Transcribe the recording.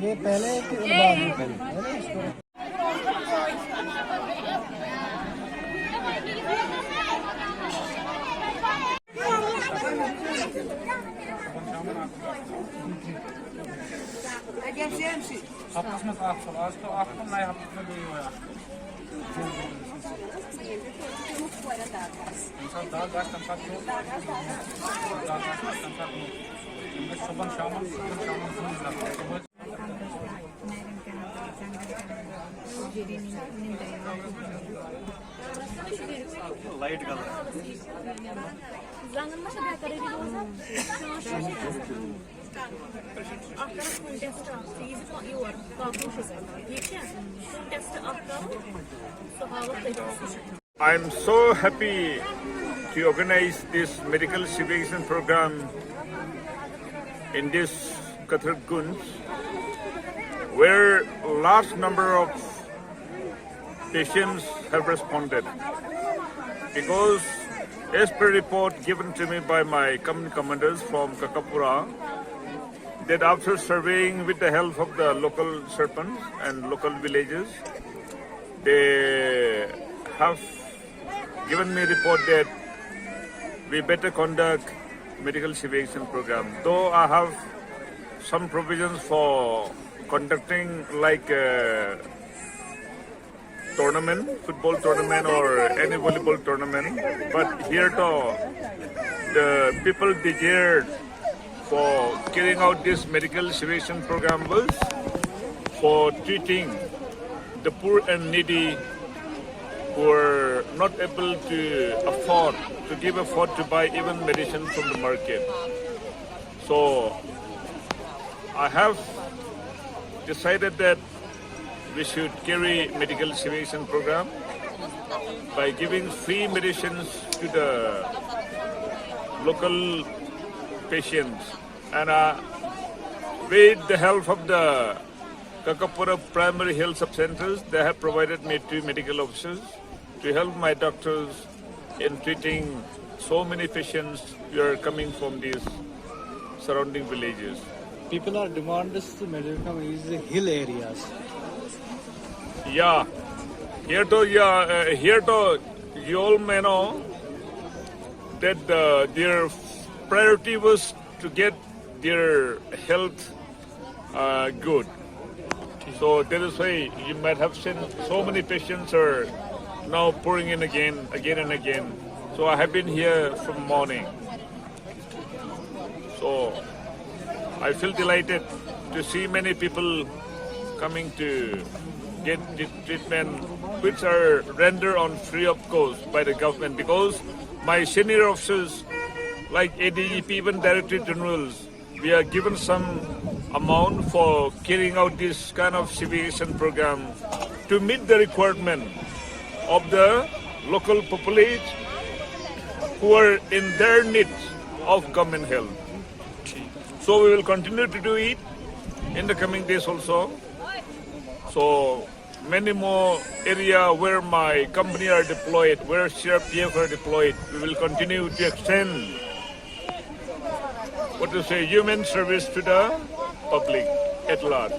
ये पहले light colour I'm so happy to organize this medical civilization program in this Qatar Gunj, where large number of patients have responded. Because as per report given to me by my company commanders from Kakapora, that after surveying with the help of the local serpents and local villages, they have given me a report that we better conduct medical civilization program. Though I have some provisions for conducting like a tournament, football tournament or any volleyball tournament, but here though the people desired for carrying out this medical civilization program was for treating the poor and needy who are not able to afford to buy even medicine from the market. So I have decided that we should carry medical civilization program by giving free medicines to the local patients, and with the help of the Kakapora primary health sub-centers, they have provided me 2 medical officers to help my doctors in treating so many patients who are coming from these surrounding villages. people are demanding this medical is the hill areas. Yeah, here you all may know that their priority was to get their health good. So that is why you might have seen so many patients are now pouring in again and again. So I have been here from morning. So I feel delighted to see many people coming to get the treatment which are rendered on free of cost by the government, because my senior officers like ADGP, even Director Generals, we are given some amount for carrying out this kind of civilization program to meet the requirement of the local population who are in their needs of government help. So we will continue to do it in the coming days also. So many more area where my company are deployed, where CRPF are deployed, we will continue to extend human service to the public at large.